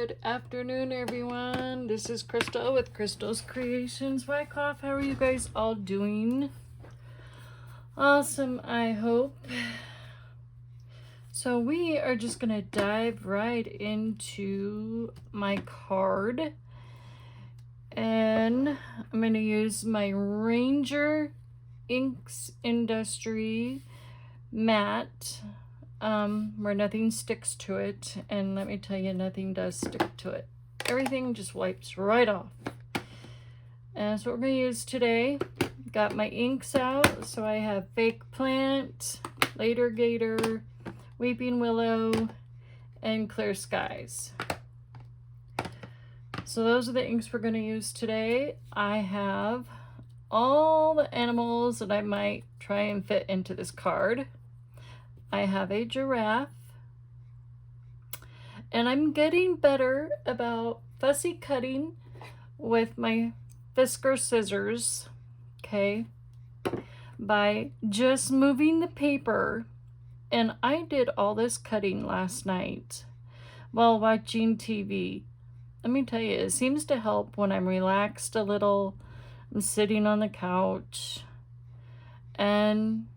Good afternoon, everyone. This is Crystal with Crystal's Creations. Wyckoff, how are you guys all doing? Awesome, I hope. So we are just going to dive right into my card. And I'm going to use my Ranger Inks Industry matte. Where nothing sticks to it, and let me tell you, nothing does stick to it. Everything just wipes right off. And that's what we're going to use today. Got my inks out, so I have Fake Plant, Later Gator, Weeping Willow, and Clear Skies. So those are the inks we're going to use today. I have all the animals that I might try and fit into this card. I have a giraffe, and I'm getting better about fussy cutting with my Fisker scissors, okay, by just moving the paper. And I did all this cutting last night while watching TV. Let me tell you, it seems to help when I'm relaxed a little. I'm sitting on the couch, and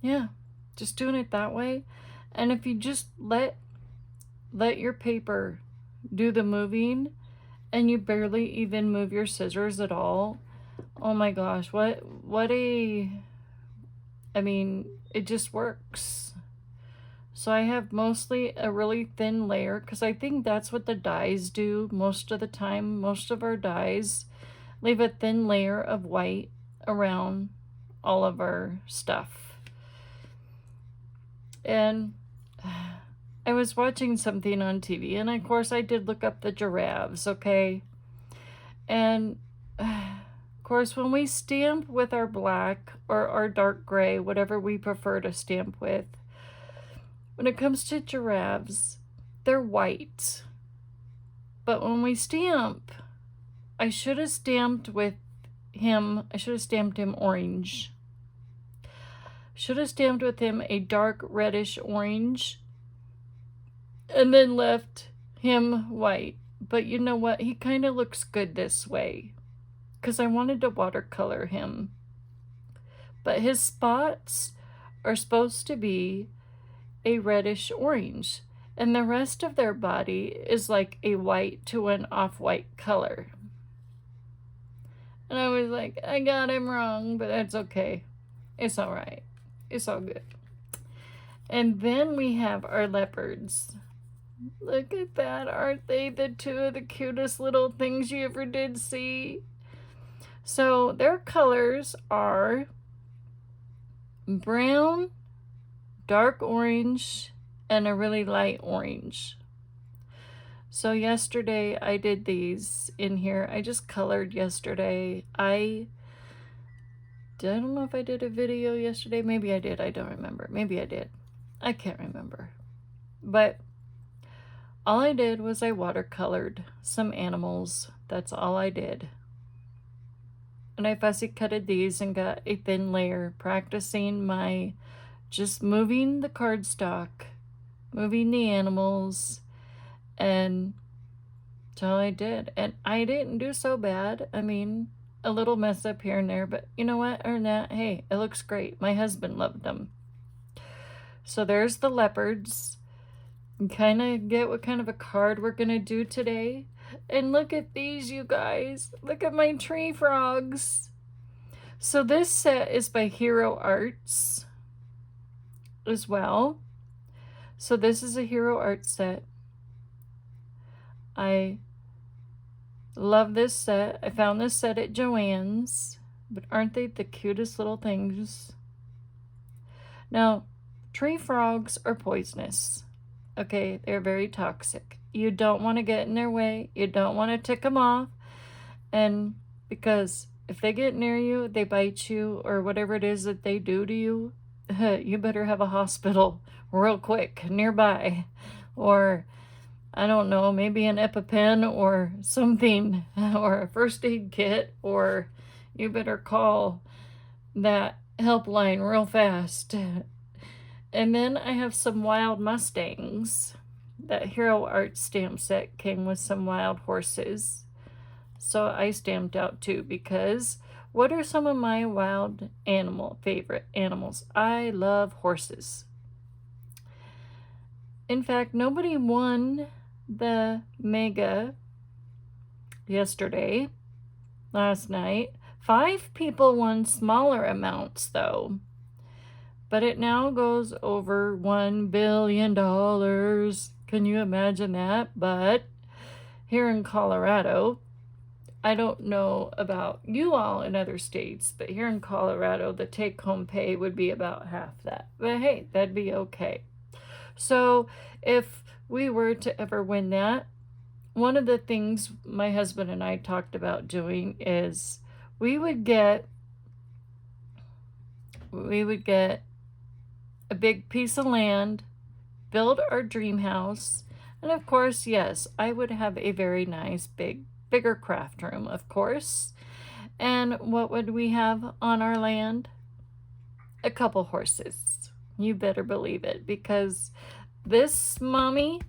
yeah, just doing it that way. And if you just let your paper do the moving, and you barely even move your scissors at all, oh my gosh, it just works. So I have mostly a really thin layer, because I think that's what the dyes do most of the time. Most of our dyes leave a thin layer of white around all of our stuff. And I was watching something on TV, and of course I did look up the giraffes, okay? And of course, when we stamp with our black or our dark gray, whatever we prefer to stamp with, when it comes to giraffes, they're white. But when we stamp, I should have stamped him orange. Should have stamped with him a dark reddish orange and then left him white. But you know what? He kind of looks good this way because I wanted to watercolor him. But his spots are supposed to be a reddish orange, and the rest of their body is like a white to an off-white color. And I was like, I got him wrong, but that's okay. It's all right. It's all good. And then we have our leopards. Look at that. Aren't they the two of the cutest little things you ever did see? So their colors are brown, dark orange, and a really light orange. So yesterday I did these in here. I just colored yesterday. I don't know if I did a video yesterday. Maybe I did. I don't remember. Maybe I did. I can't remember. But all I did was I watercolored some animals. That's all I did. And I fussy cutted these and got a thin layer, practicing my just moving the cardstock, moving the animals, and that's all I did. And I didn't do so bad. I mean, a little mess up here and there, but you know what? Or not, hey, it looks great. My husband loved them. So there's the leopards. You kind of get what kind of a card we're going to do today. And look at these, you guys. Look at my tree frogs. So this set is by Hero Arts as well. So this is a Hero Arts set. I love this set. I found this set at Joann's, but aren't they the cutest little things? Now, tree frogs are poisonous. Okay, they're very toxic. You don't want to get in their way. You don't want to tick them off. And because if they get near you, they bite you, or whatever it is that they do to you, you better have a hospital real quick nearby. Or I don't know, maybe an EpiPen or something, or a first aid kit, or you better call that helpline real fast. And then I have some wild mustangs. that Hero Art stamp set came with some wild horses. So I stamped out 2 because what are some of my wild favorite animals? I love horses. In fact, nobody won the mega yesterday, last night. 5 people won smaller amounts though. But it now goes over $1 billion. Can you imagine that? But here in Colorado, I don't know about you all in other states, but here in Colorado, the take-home pay would be about half that. But hey, that'd be okay. So if we were to ever win that, one of the things my husband and I talked about doing is we would get a big piece of land, build our dream house, and of course, yes, I would have a very nice bigger craft room, of course. And what would we have on our land? A couple horses. You better believe it, because this mommy,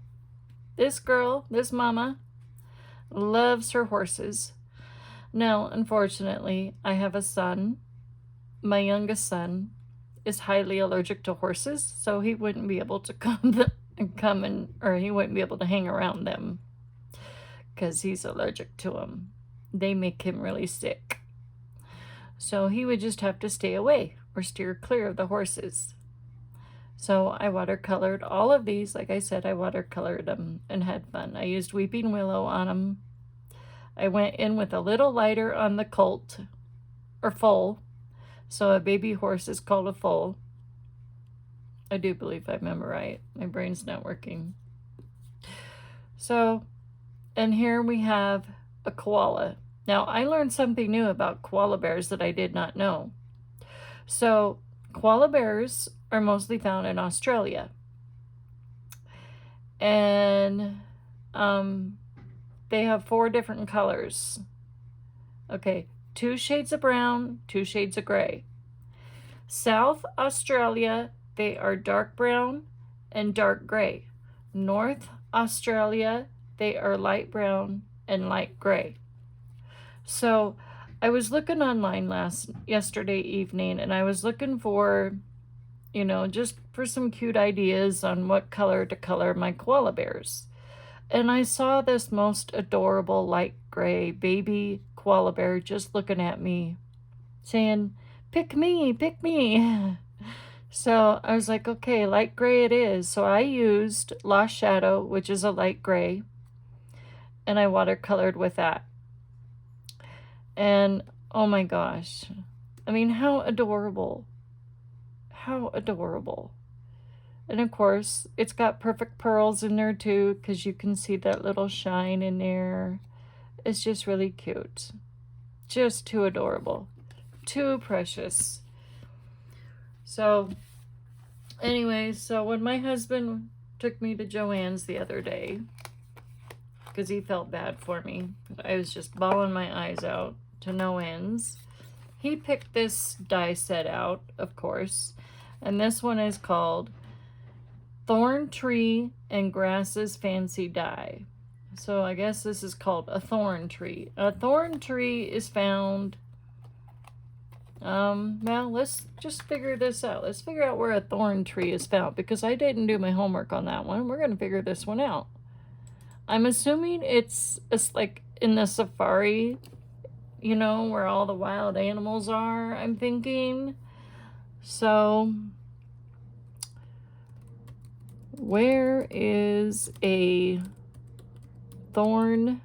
this girl, this mama loves her horses. Now, unfortunately, I have a son. My youngest son is highly allergic to horses, so he wouldn't be able to he wouldn't be able to hang around them because he's allergic to them. They make him really sick. So he would just have to stay away or steer clear of the horses. So I watercolored all of these. Like I said, I watercolored them and had fun. I used Weeping Willow on them. I went in with a little lighter on the colt, or foal. So a baby horse is called a foal. I do believe I remember right. My brain's not working. So, and here we have a koala. Now, I learned something new about koala bears that I did not know. So, koala bears are mostly found in Australia. And they have 4 different colors. Okay, 2 shades of brown, 2 shades of gray. South Australia, they are dark brown and dark gray. North Australia, they are light brown and light gray. So I was looking online yesterday evening, and I was looking for, just for some cute ideas on what color to color my koala bears. And I saw this most adorable light gray baby koala bear just looking at me, saying, pick me, pick me. So I was like, okay, light gray it is. So I used Lost Shadow, which is a light gray, and I watercolored with that. And oh my gosh, I mean, how adorable. How adorable. And of course, it's got perfect pearls in there too, because you can see that little shine in there. It's just really cute. Just too adorable. Too precious. So, anyway, so when my husband took me to Joann's the other day, because he felt bad for me, I was just bawling my eyes out to no ends, he picked this die set out, of course, and this one is called Thorn Tree and Grasses Fancy Die. So I guess this is called a thorn tree. A thorn tree is found, well, let's just figure this out. Let's figure out where a thorn tree is found, because I didn't do my homework on that one. We're going to figure this one out. I'm assuming it's like in the safari, where all the wild animals are, I'm thinking. So, where is a thorn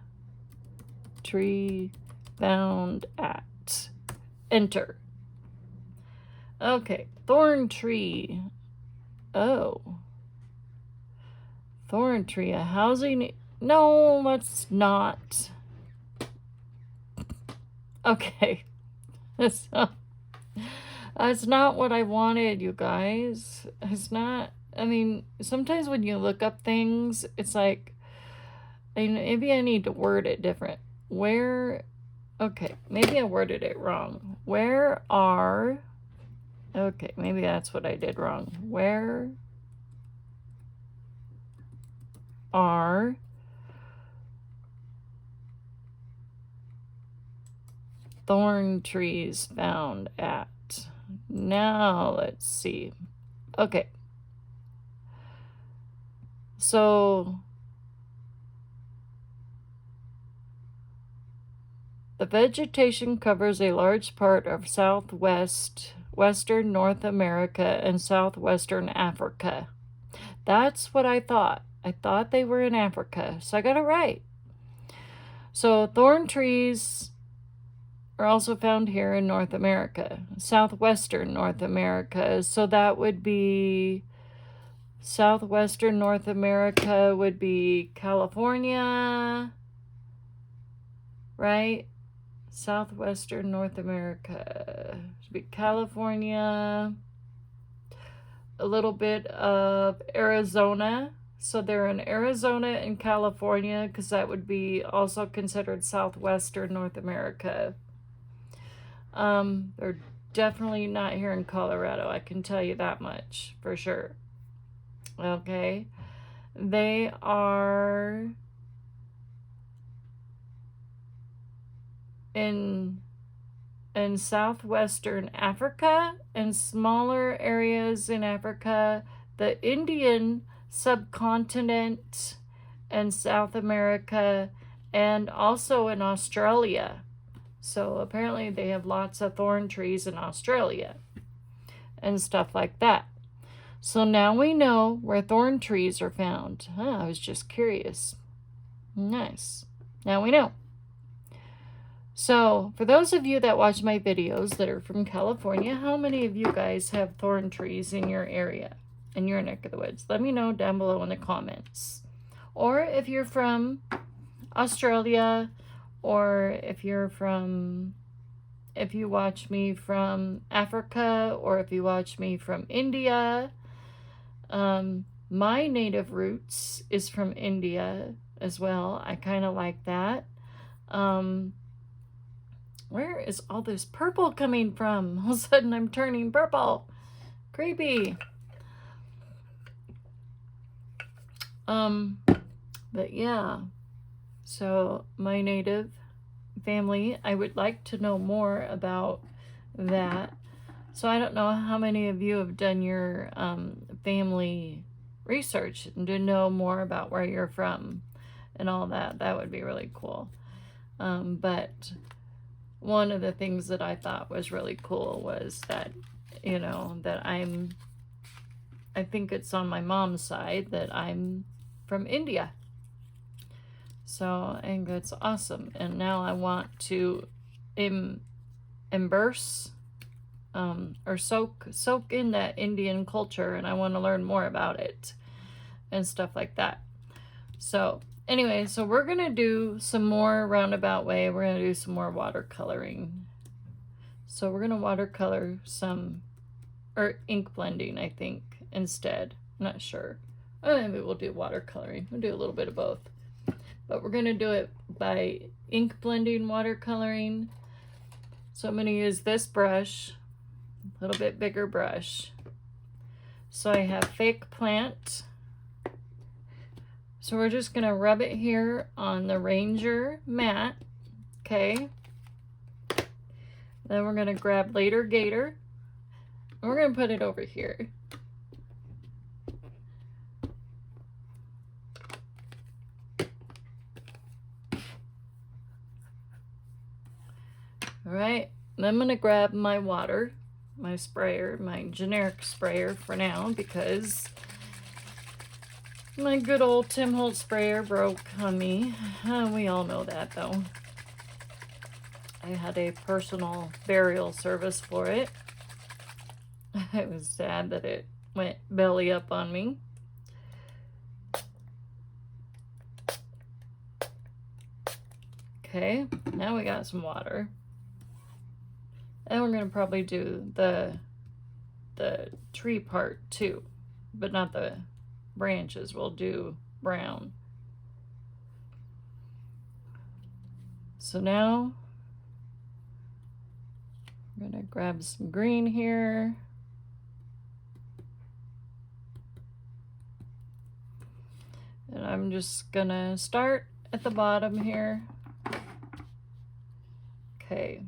tree found at? Enter. Okay, thorn tree. Oh. Thorn tree, a housing... No, let's not. Okay. That's not what I wanted, you guys. It's not... I mean, sometimes when you look up things, it's like... maybe I need to word it different. Where... Okay, maybe I worded it wrong. Where are... Okay, maybe that's what I did wrong. Where are thorn trees found at? Now let's see. Okay. So the vegetation covers a large part of western North America and southwestern Africa. That's what I thought. I thought they were in Africa, so I got it right. So thorn trees are also found here in North America, southwestern North America. So that would be southwestern North America would be California, right? Southwestern North America should be California, a little bit of Arizona. So they're in Arizona and California because that would be also considered southwestern North America. They're definitely not here in Colorado. I can tell you that much for sure. Okay. They are in southwestern Africa and smaller areas in Africa, the Indian subcontinent and South America, and also in Australia. So apparently they have lots of thorn trees in Australia and stuff like that. So now we know where thorn trees are found. I was just curious. Nice. Now we know. So for those of you that watch my videos that are from California, how many of you guys have thorn trees in your area, in your neck of the woods? Let me know down below in the comments. Or if you're from Australia, or if you watch me from Africa, or if you watch me from India. My native roots is from India as well. I kind of like that. Where is all this purple coming from? All of a sudden I'm turning purple. Creepy. But yeah. So my native family, I would like to know more about that. So I don't know how many of you have done your family research and to know more about where you're from and all that. That would be really cool. But one of the things that I thought was really cool was that, you know, that I think it's on my mom's side that I'm from India. So I think that's awesome. And now I want to immerse or soak in that Indian culture, and I want to learn more about it and stuff like that. So anyway, so we're gonna do some more roundabout way. We're gonna do some more watercoloring. So we're gonna watercolor some, or ink blending, I think, instead. I'm not sure. Maybe we'll do watercoloring. We'll do a little bit of both. But we're gonna do it by ink blending watercoloring. So I'm gonna use this brush, a little bit bigger brush. So I have Fake Plant. So we're just gonna rub it here on the Ranger mat, okay? Then we're gonna grab Later Gator, and we're gonna put it over here. All right, then I'm gonna grab my water, my sprayer, my generic sprayer for now, because my good old Tim Holtz sprayer broke on me. We all know that, though. I had a personal burial service for it. It was sad that it went belly up on me. Okay, now we got some water. And we're going to probably do the tree part too, but not the branches. We'll do brown. So now I'm going to grab some green here. And I'm I'm just gonna start at the bottom here. Okay.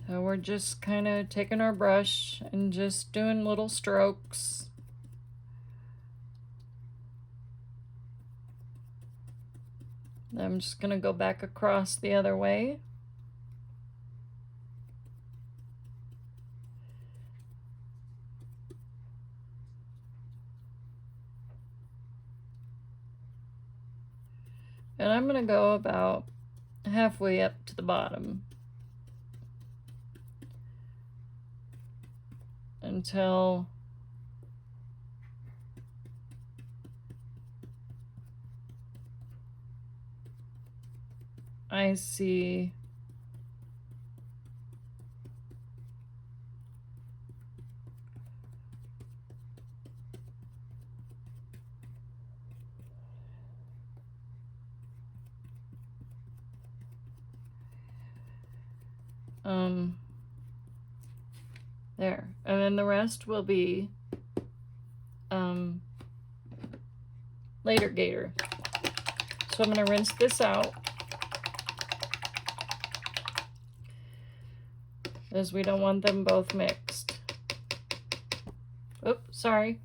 So we're just kind of taking our brush and just doing little strokes. I'm just going to go back across the other way. And I'm going to go about halfway up to the bottom until I see there, and then the rest will be later gator. So I'm going to rinse this out, as we don't want them both mixed. Oops, sorry,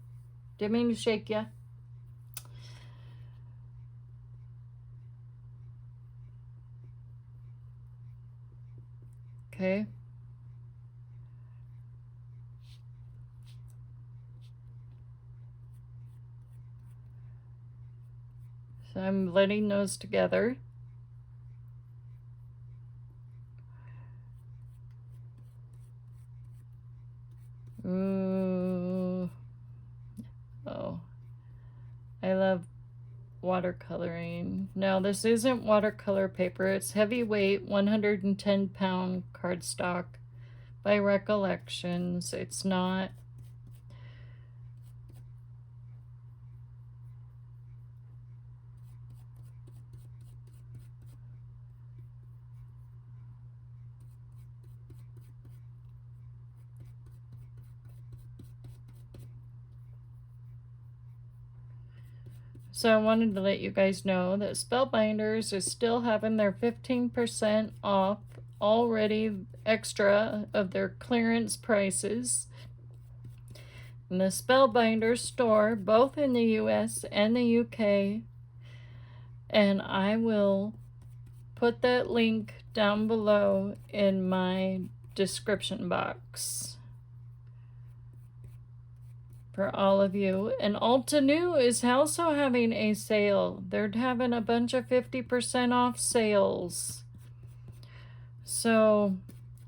didn't mean to shake ya. Okay. So I'm blending those together. Ooh. Oh. I love watercoloring. Now, this isn't watercolor paper. It's heavyweight 110-pound cardstock by Recollections. It's not So I wanted to let you guys know that Spellbinders is still having their 15% off already extra of their clearance prices in the Spellbinders store, both in the US and the UK. And I will put that link down below in my description box for all of you. And Altenew is also having a sale. They're having a bunch of 50% off sales. So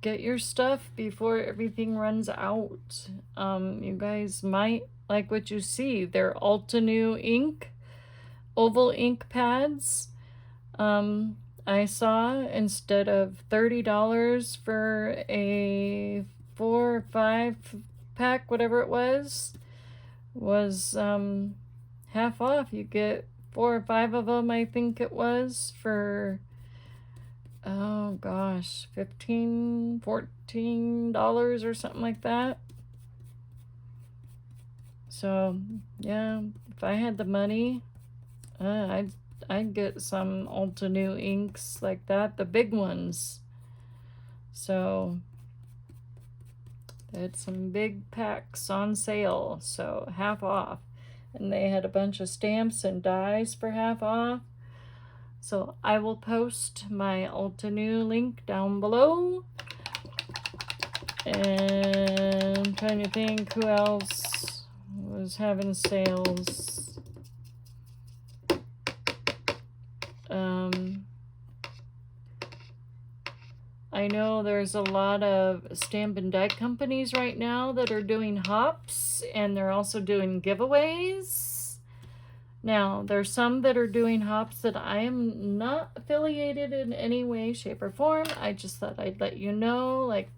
get your stuff before everything runs out. You guys might like what you see. They're Altenew ink, oval ink pads. I saw instead of $30 for a 4 or 5 pack, whatever it was half off. You get 4 or 5 of them, I think it was, for oh gosh, $15, $14 or something like that. So yeah, if I had the money, I'd get some Altenew inks like that, the big ones. So they had some big packs on sale, so half off. And they had a bunch of stamps and dies for half off. So I will post my Altenew link down below. And I'm trying to think who else was having sales. I know there's a lot of stamp and die companies right now that are doing hops, and they're also doing giveaways. Now, there's some that are doing hops that I am not affiliated in any way, shape, or form. I just thought I'd let you know, like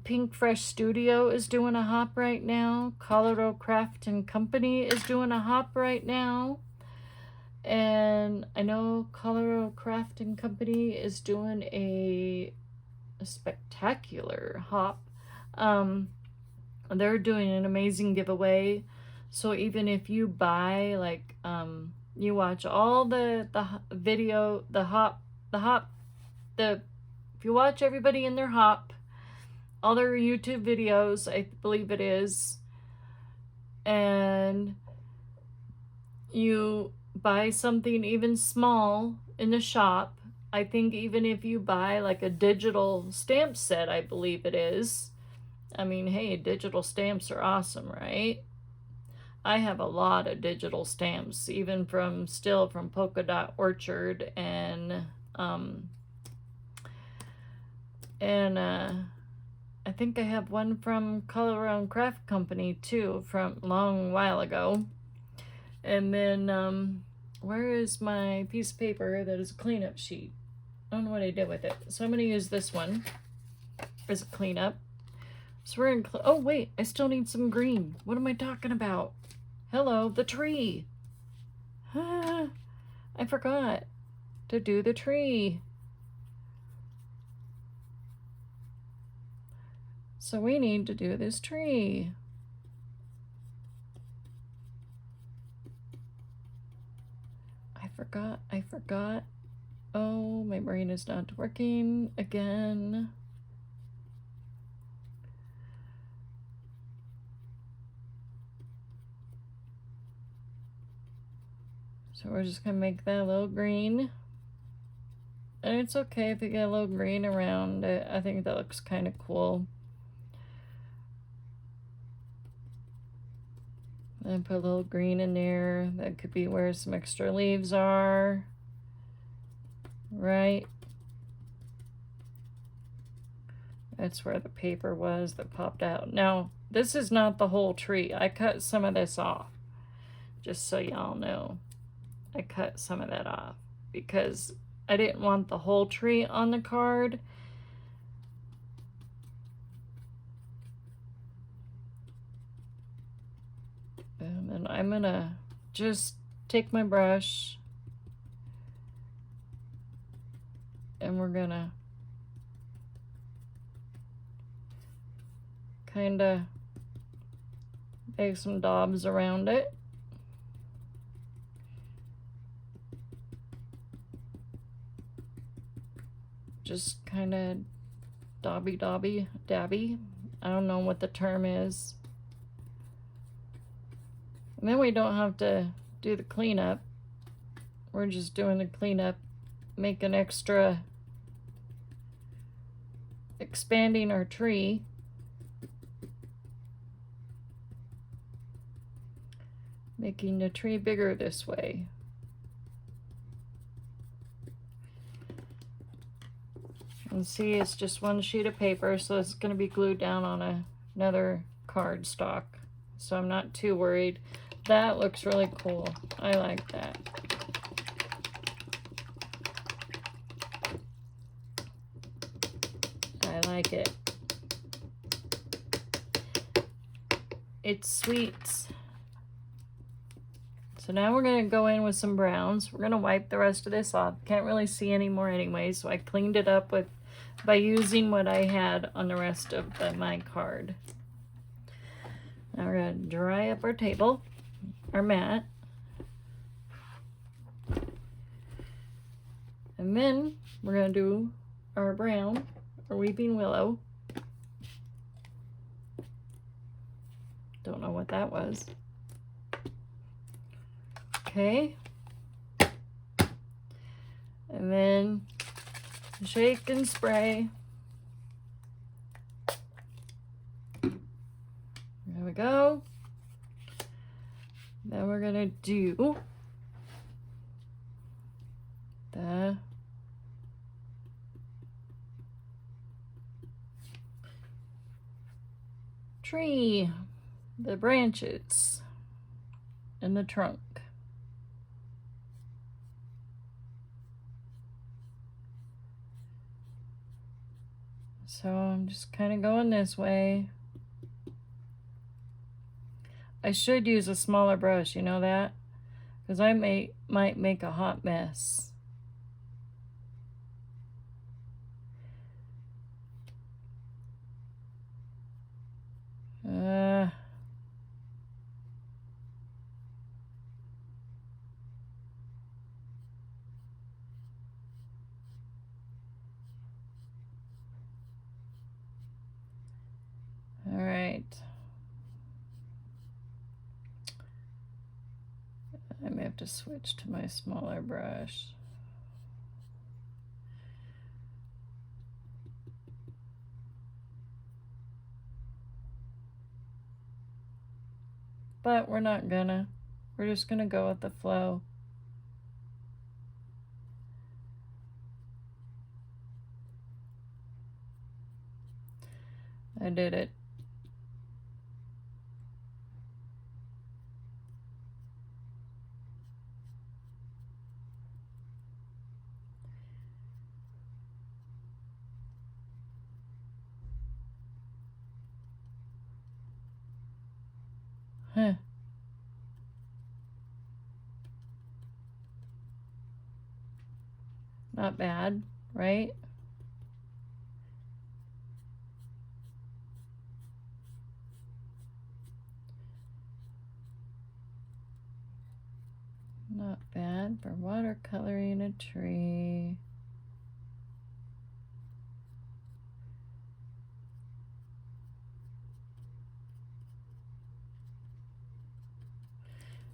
Pink Fresh Studio is doing a hop right now. Colorado Craft and Company is doing a hop right now. And I know Colorado Crafting Company is doing a spectacular hop. They're doing an amazing giveaway. So even if you buy, like, you watch all the video, if you watch everybody in their hop, all their YouTube videos, I believe it is, and you buy something even small in the shop, I think even if you buy like a digital stamp set, I believe it is. I mean, hey, digital stamps are awesome, right? I have a lot of digital stamps, even from Polka Dot Orchard and I think I have one from Colorado Craft Company too, from a long while ago. And then where is my piece of paper that is a cleanup sheet? I don't know what I did with it, so I'm going to use this one as a cleanup. So we're in, oh wait, I still need some green. What am I talking about? Hello, the tree. I forgot to do the tree. So we need to do this tree. I forgot. Oh, my brain is not working again. So we're just gonna make that a little green. And it's okay if you get a little green around it. I think that looks kind of cool. And put a little green in there. That could be where some extra leaves are. Right? That's where the paper was that popped out. Now, this is not the whole tree. I cut some of this off. Just so y'all know. I cut some of that off because I didn't want the whole tree on the card. And then I'm gonna just take my brush and we're gonna kind of make some daubs around it. Just kind of dabby. I don't know what the term is. And then we don't have to do the cleanup. We're just doing the cleanup, making extra, expanding our tree. Making the tree bigger this way. And see, it's just one sheet of paper, so it's going to be glued down on another card stock. So I'm not too worried. That looks really cool. I like that. I like it. It's sweet. So now we're going to go in with some browns. We're going to wipe the rest of this off. Can't really see anymore anyway, so I cleaned it up by using what I had on the rest of my card. Now we're going to dry up our table, our mat. And then we're going to do our brown, our weeping willow. Don't know what that was. Okay. And then shake and spray. There we go. Then we're gonna do the tree, the branches, and the trunk. So I'm just kind of going this way. I should use a smaller brush, you know that? because I might make a hot mess. All right. I may have to switch to my smaller brush. But we're not gonna. We're just gonna go with the flow. I did it. Huh. Not bad, right? Not bad for watercoloring a tree.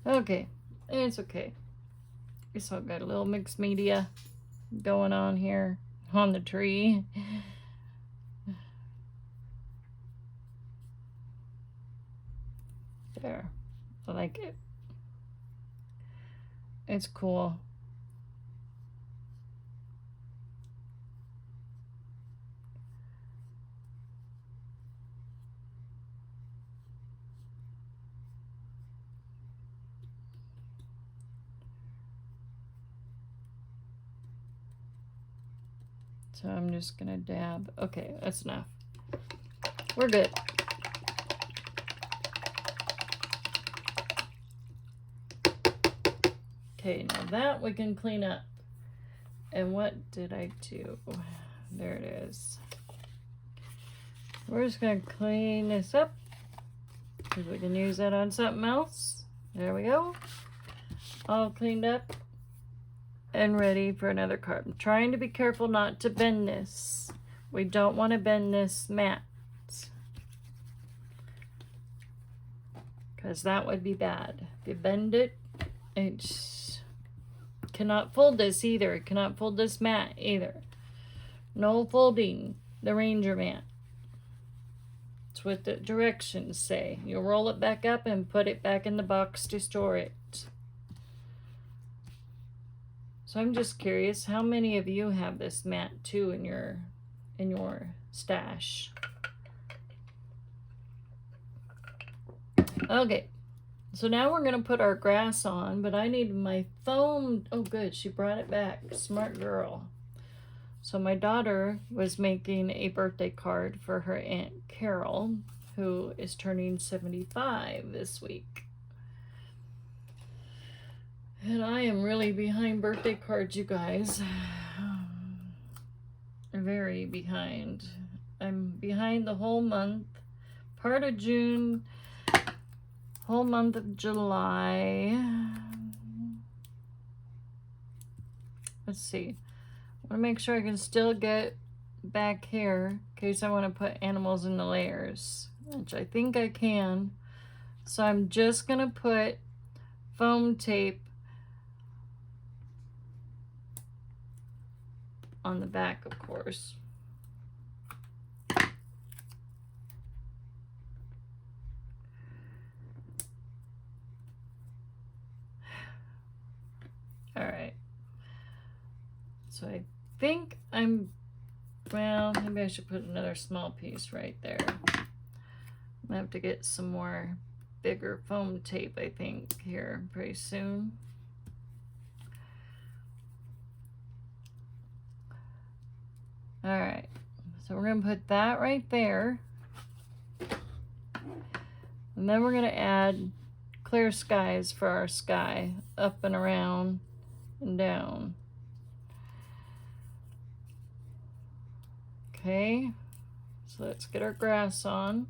Okay, it's okay. We still got a little mixed media going on here on the tree. There, I like it. It's cool. So I'm just gonna dab. Okay, that's enough. We're good. Okay, now that we can clean up. And what did I do? There it is. We're just gonna clean this up because we can use that on something else. There we go. All cleaned up and ready for another card. I'm trying to be careful not to bend this. We don't want to bend this mat because that would be bad. If you bend it, it cannot fold this either. It cannot fold this mat either. No folding the Ranger mat. That's what the directions say. You roll it back up and put it back in the box to store it. So I'm just curious, how many of you have this mat too in your stash? Okay, so now we're gonna put our grass on, but I need my foam. Oh good, she brought it back. Smart girl. So my daughter was making a birthday card for her Aunt Carol, who is turning 75 this week. And I am really behind birthday cards, you guys. Very behind. I'm behind the whole month, part of June, whole month of July. Let's see. I want to make sure I can still get back here in case I want to put animals in the layers, which I think I can. So I'm just going to put foam tape on the back, of course. All right. So I think well, maybe I should put another small piece right there. I'm gonna have to get some more bigger foam tape, I think, here pretty soon. All right, so we're gonna put that right there. And then we're gonna add clear skies for our sky, up and around and down. Okay, so let's get our grass on.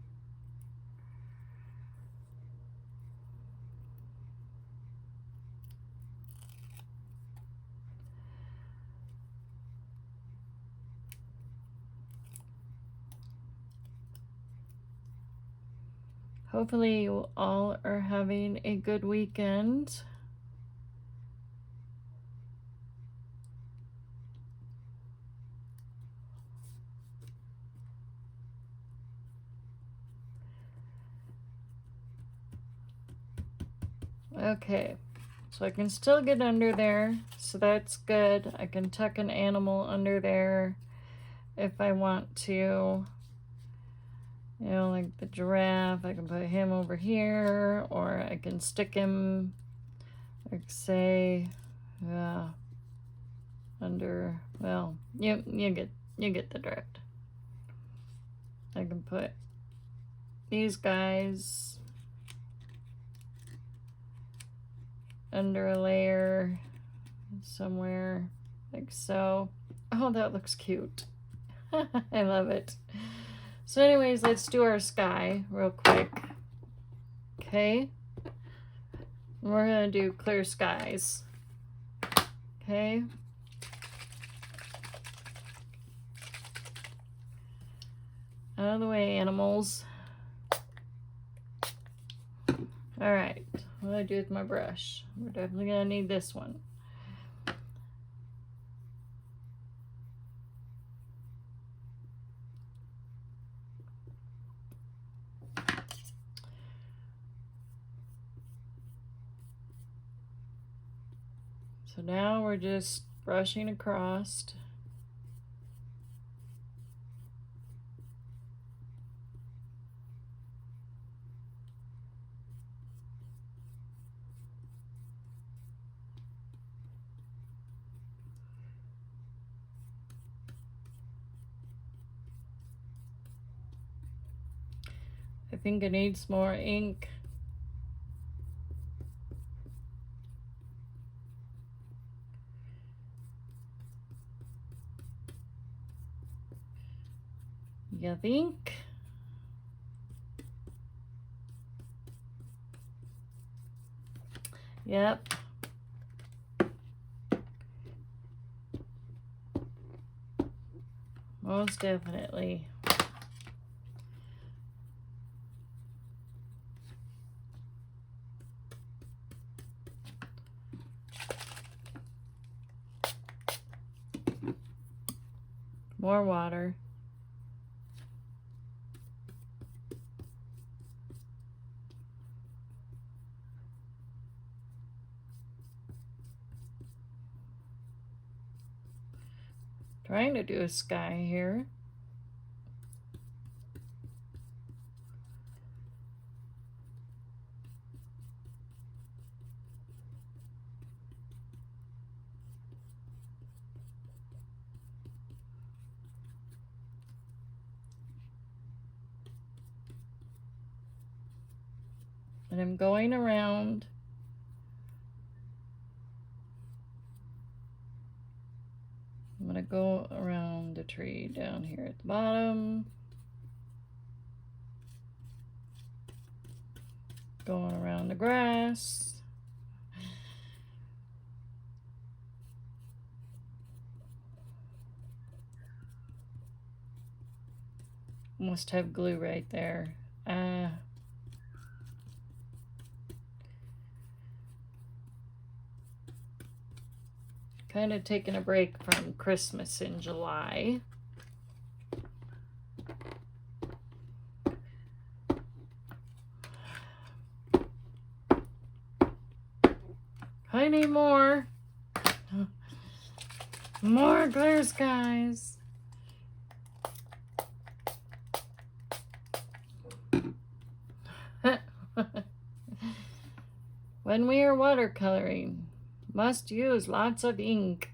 Hopefully you all are having a good weekend. Okay, so I can still get under there, so that's good. I can tuck an animal under there if I want to. You know, like the giraffe, I can put him over here, or I can stick him, like say, under, well, you get the drift. I can put these guys under a layer somewhere, like so. Oh, that looks cute. I love it. So anyways, let's do our sky real quick. Okay. We're gonna do clear skies. Okay. Out of the way, animals. All right, what do I do with my brush? We're definitely gonna need this one. So now we're just brushing across. I think it needs more ink. You think? Yep. Most definitely. More water. Trying to do a sky here. And I'm going around. I'm going to go around the tree down here at the bottom. Going around the grass. Must have glue right there. Kind of taking a break from Christmas in July. I need more. More clear skies. When we are watercoloring, must use lots of ink.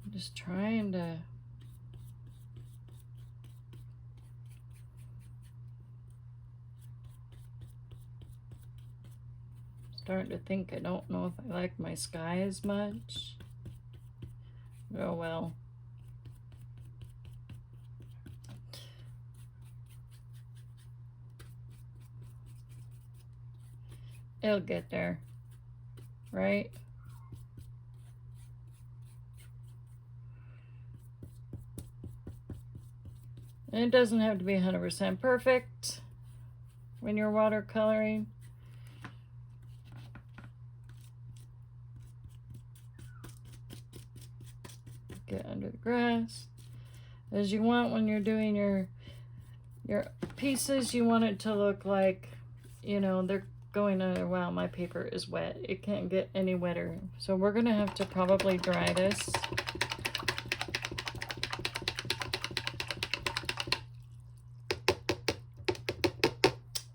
I'm just trying to starting to think I don't know if I like my sky as much. Oh well. It'll get there, right? And it doesn't have to be 100% perfect when you're watercoloring. Get under the grass. As you want when you're doing your pieces, you want it to look like, you know, they're going under. Wow, my paper is wet. It can't get any wetter. So we're gonna have to probably dry this.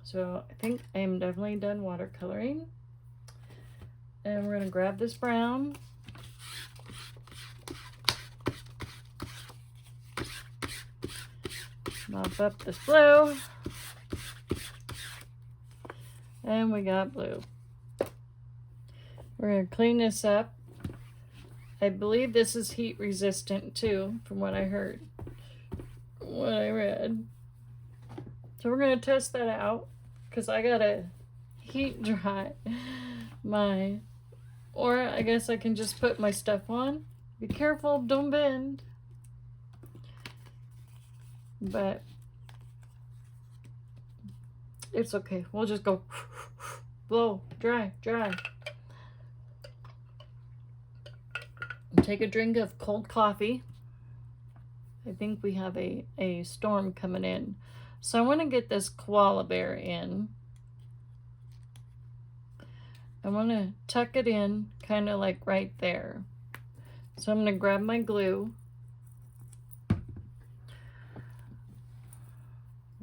So I think I'm definitely done watercoloring. And we're gonna grab this brown. Mop up this blue. And we got blue. We're gonna clean this up. I believe this is heat resistant too, from what I heard, what I read. So we're gonna test that out, because I gotta heat dry my, or I guess I can just put my stuff on. Be careful, don't bend. But it's okay. We'll just go blow, dry, dry. Take a drink of cold coffee. I think we have a storm coming in. So I want to get this koala bear in. I want to tuck it in kind of like right there. So I'm going to grab my glue.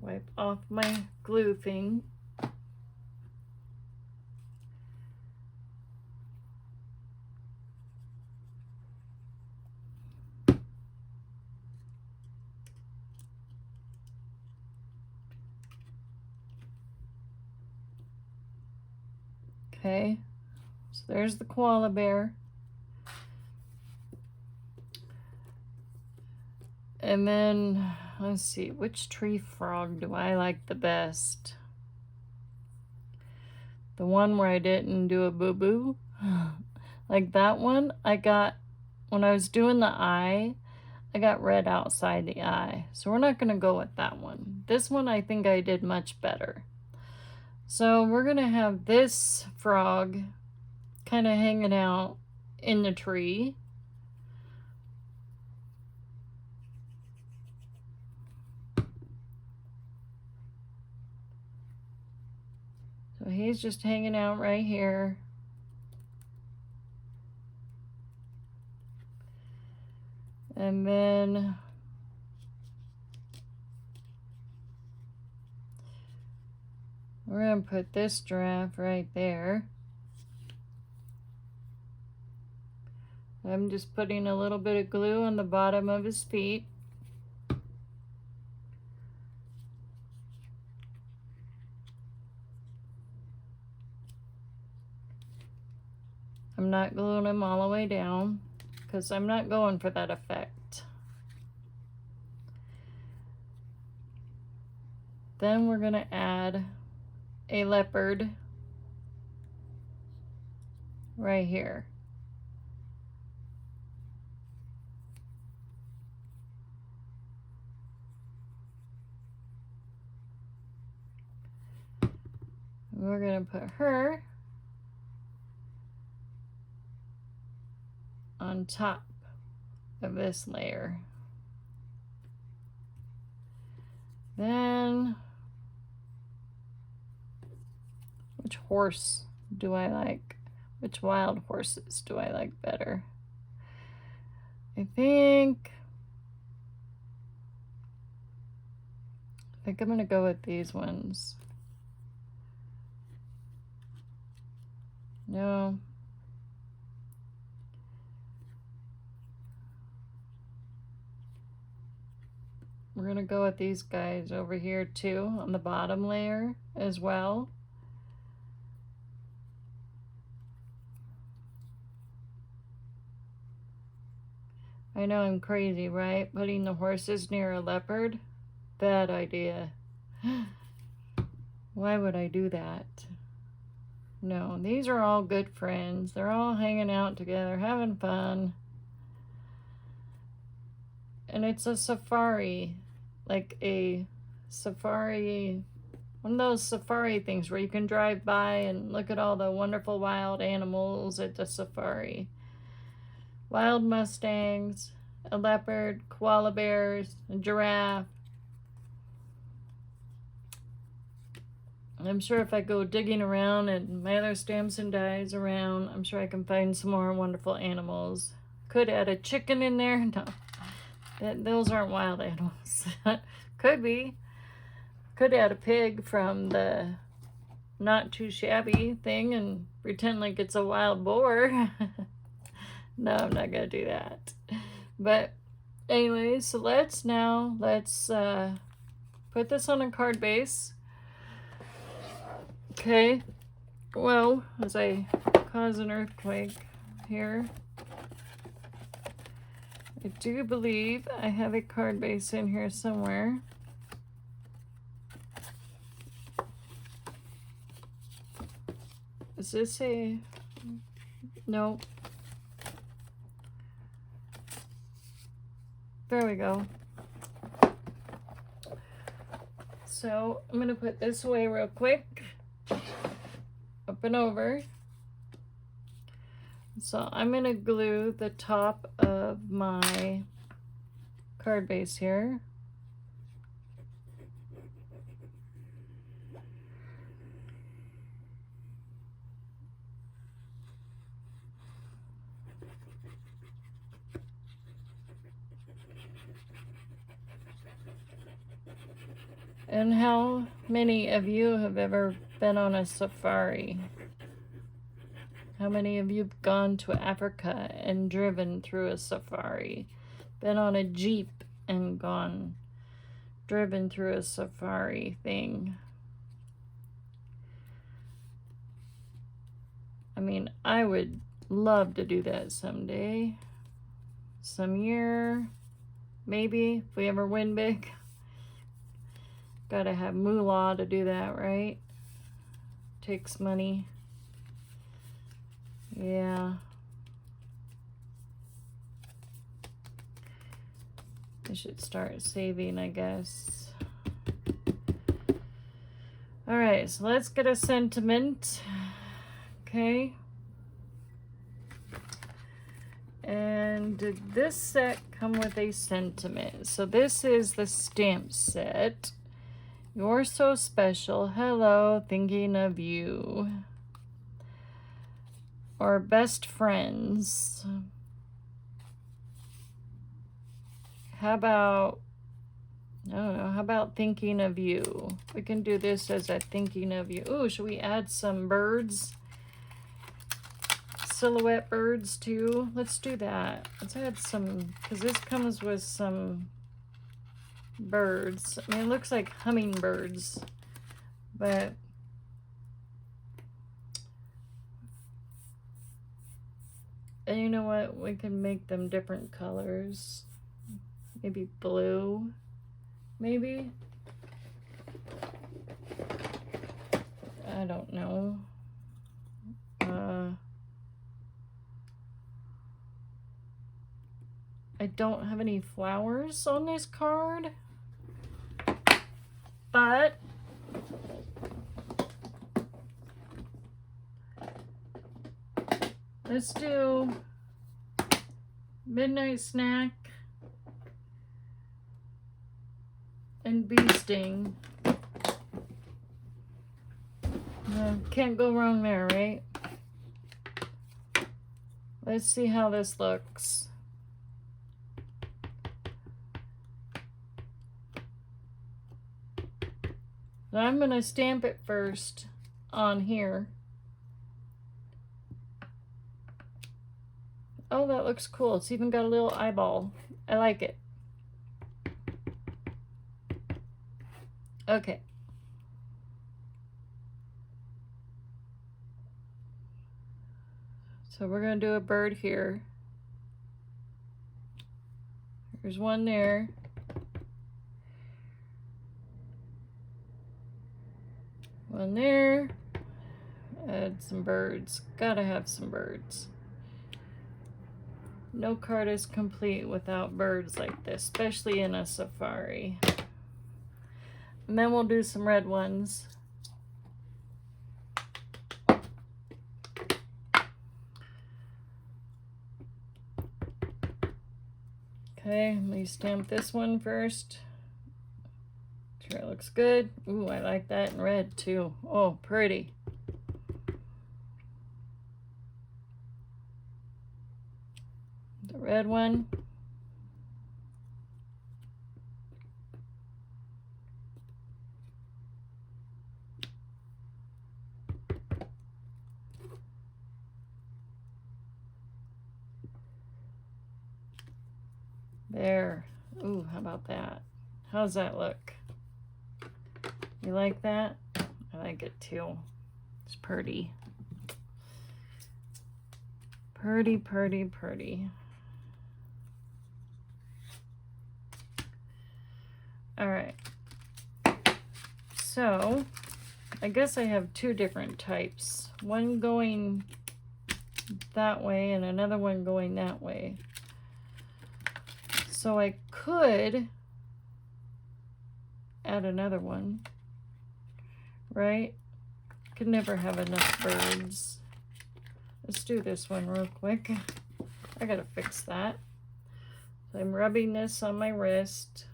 Wipe off my glue thing. Okay, so there's the koala bear. And then, let's see, which tree frog do I like the best? The one where I didn't do a boo-boo? Like that one, I got, when I was doing the eye, I got red outside the eye. So we're not gonna go with that one. This one I think I did much better. So we're gonna have this frog kind of hanging out in the tree. So he's just hanging out right here. And then we're gonna put this giraffe right there. I'm just putting a little bit of glue on the bottom of his feet. I'm not gluing him all the way down because I'm not going for that effect. Then we're gonna add a leopard right here. We're gonna put her on top of this layer. Then, which horse do I like? Which wild horses do I like better? I think I think I'm gonna go with these ones. No. We're gonna go with these guys over here too on the bottom layer as well. I know I'm crazy, right? Putting the horses near a leopard? Bad idea. Why would I do that? No, these are all good friends. They're all hanging out together, having fun. And it's a safari, like a safari, one of those safari things where you can drive by and look at all the wonderful wild animals at the safari. Wild mustangs, a leopard, koala bears, a giraffe. I'm sure if I go digging around and my other stamps and dies around, I'm sure I can find some more wonderful animals. Could add a chicken in there. No, those aren't wild animals. Could be. Could add a pig from the Not Too Shabby thing and pretend like it's a wild boar. No, I'm not gonna do that. But anyway, so let's put this on a card base. Okay, well, as I cause an earthquake here, I do believe I have a card base in here somewhere. Is this a... No. There we go. So I'm gonna put this away real quick. Up and over. So I'm gonna glue the top of my card base here. And how many of you have ever been on a safari? How many of you have gone to Africa and driven through a safari? Been on a Jeep and driven through a safari thing? I mean, I would love to do that someday. Some year, maybe, if we ever win big. Gotta have moolah to do that, right? Takes money. Yeah. I should start saving, I guess. All right, so let's get a sentiment. Okay. And did this set come with a sentiment? So this is the stamp set. You're so special. Hello, thinking of you. Or best friends. How about, I don't know, how about thinking of you? We can do this as a thinking of you. Ooh, should we add some birds? Silhouette birds too? Let's do that. Let's add some, because this comes with some birds. I mean, it looks like hummingbirds, but and you know what? We can make them different colors. Maybe blue, maybe. I don't know. I don't have any flowers on this card, but let's do midnight snack and bee sting. Can't go wrong there, right? Let's see how this looks. So I'm going to stamp it first on here. Oh, that looks cool. It's even got a little eyeball. I like it. Okay. So we're going to do a bird here. There's one there. One there. Add some birds. Gotta have some birds. No card is complete without birds like this, especially in a safari. And then we'll do some red ones. Okay, let me stamp this one first. Sure it looks good. Ooh, I like that in red too. Oh, pretty. The red one. There. Ooh, how about that? How's that look? You like that? I like it too. It's pretty. Pretty, pretty, pretty. All right. So, I guess I have two different types. One going that way and another one going that way. So I could add another one, right? Could never have enough birds. Let's do this one real quick. I gotta fix that. So I'm rubbing this on my wrist,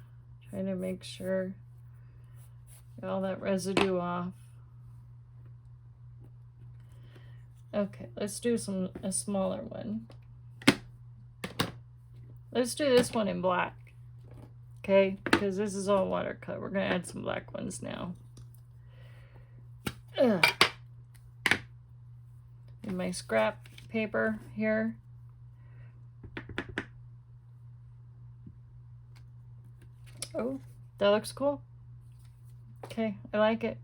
trying to make sure get all that residue off. Okay, let's do a smaller one. Let's do this one in black, okay? Because this is all watercolor. We're gonna add some black ones now. Ugh. In my scrap paper here. Oh, that looks cool. Okay, I like it.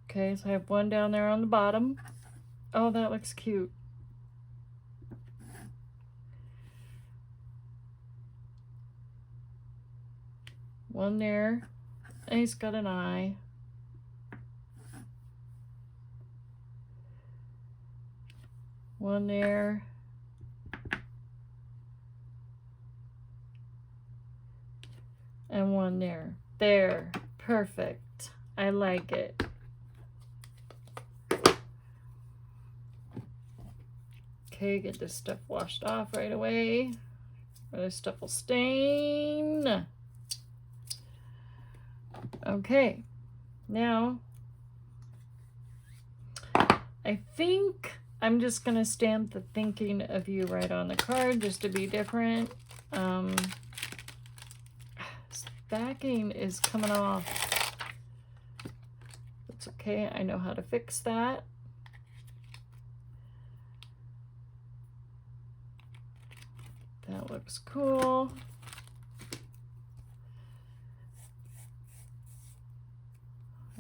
Okay, so I have one down there on the bottom. Oh, that looks cute. One there. And he's got an eye. One there. And one there. There. Perfect. I like it. Okay, get this stuff washed off right away, or this stuff will stain. Okay, now I think I'm just gonna stamp the thinking of you right on the card just to be different. Backing is coming off. It's okay, I know how to fix that. That looks cool.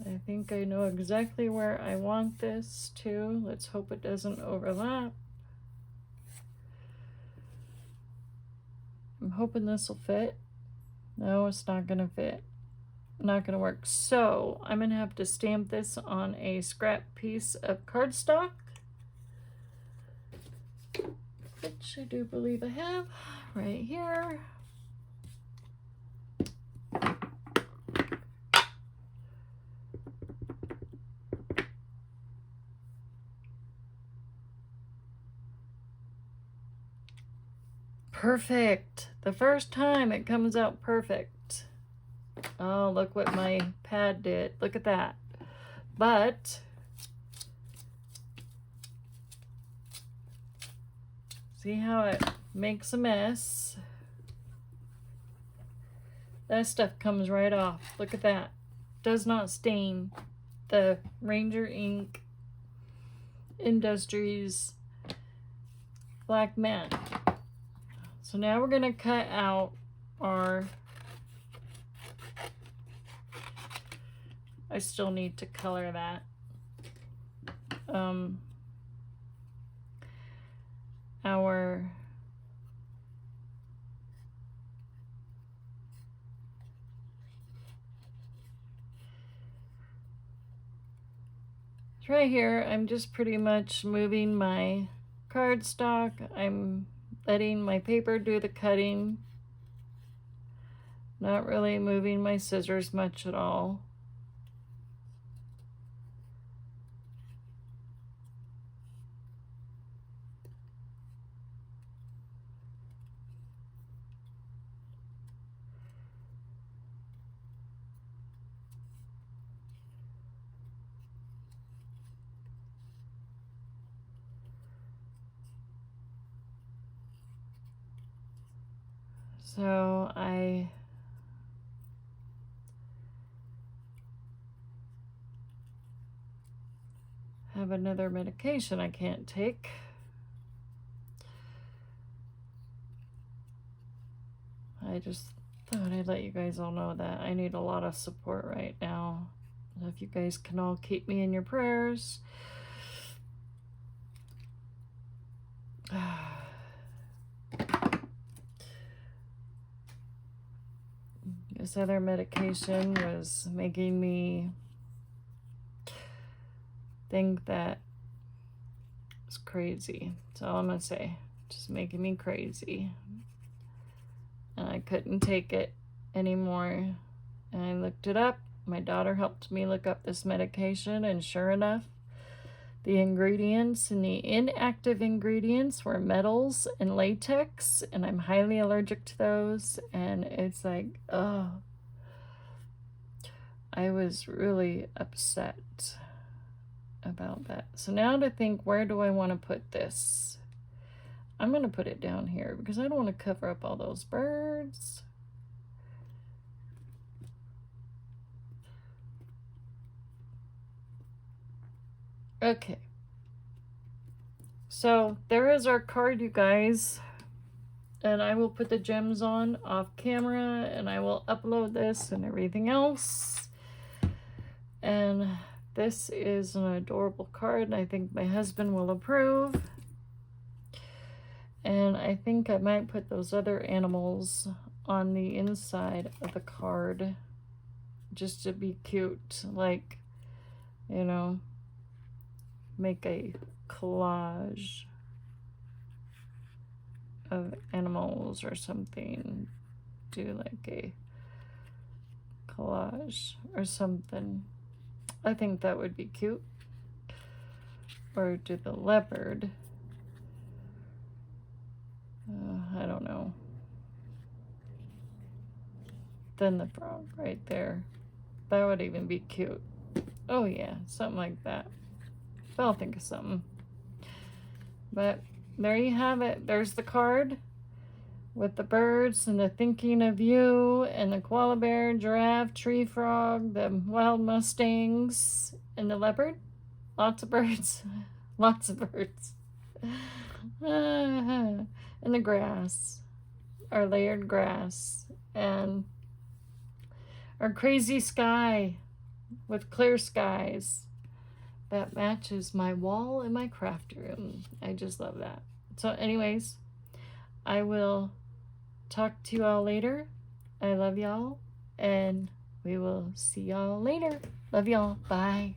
I think I know exactly where I want this to. Let's hope it doesn't overlap. I'm hoping this will fit. No, it's not gonna fit. Not gonna work. So I'm gonna have to stamp this on a scrap piece of cardstock, which I do believe I have right here. Perfect. The first time it comes out perfect. Oh, look what my pad did. Look at that. But See how it makes a mess? That stuff comes right off. Look at that. Does not stain the Ranger Ink Industries black matte. So now we're going to cut out our... I still need to color that. Our right here, I'm just pretty much moving my cardstock. I'm letting my paper do the cutting. Not really moving my scissors much at all. So I have another medication I can't take. I just thought I'd let you guys all know that I need a lot of support right now. If you guys can all keep me in your prayers. This other medication was making me think that it's crazy. That's all I'm gonna say. Just making me crazy. And I couldn't take it anymore. And I looked it up. My daughter helped me look up this medication, and sure enough, the ingredients and the inactive ingredients were metals and latex, and I'm highly allergic to those. And it's like, oh, I was really upset about that. So now to think, where do I want to put this? I'm going to put it down here because I don't want to cover up all those birds. Okay. So there is our card, you guys. And I will put the gems on off camera, and I will upload this and everything else. And this is an adorable card, and I think my husband will approve. And I think I might put those other animals on the inside of the card just to be cute. Like, you know, make a collage of animals or something. Do like a collage or something. I think that would be cute. Or do the leopard. I don't know. Then the frog right there. That would even be cute. Oh yeah, something like that. I'll think of something. But there you have it. There's the card with the birds and the thinking of you and the koala bear, giraffe, tree frog, the wild mustangs, and the leopard. Lots of birds. Lots of birds. And the grass, our layered grass, and our crazy sky with clear skies that matches my wall in my craft room. I just love that. So anyways, I will talk to you all later. I love y'all, and we will see y'all later. Love y'all. Bye.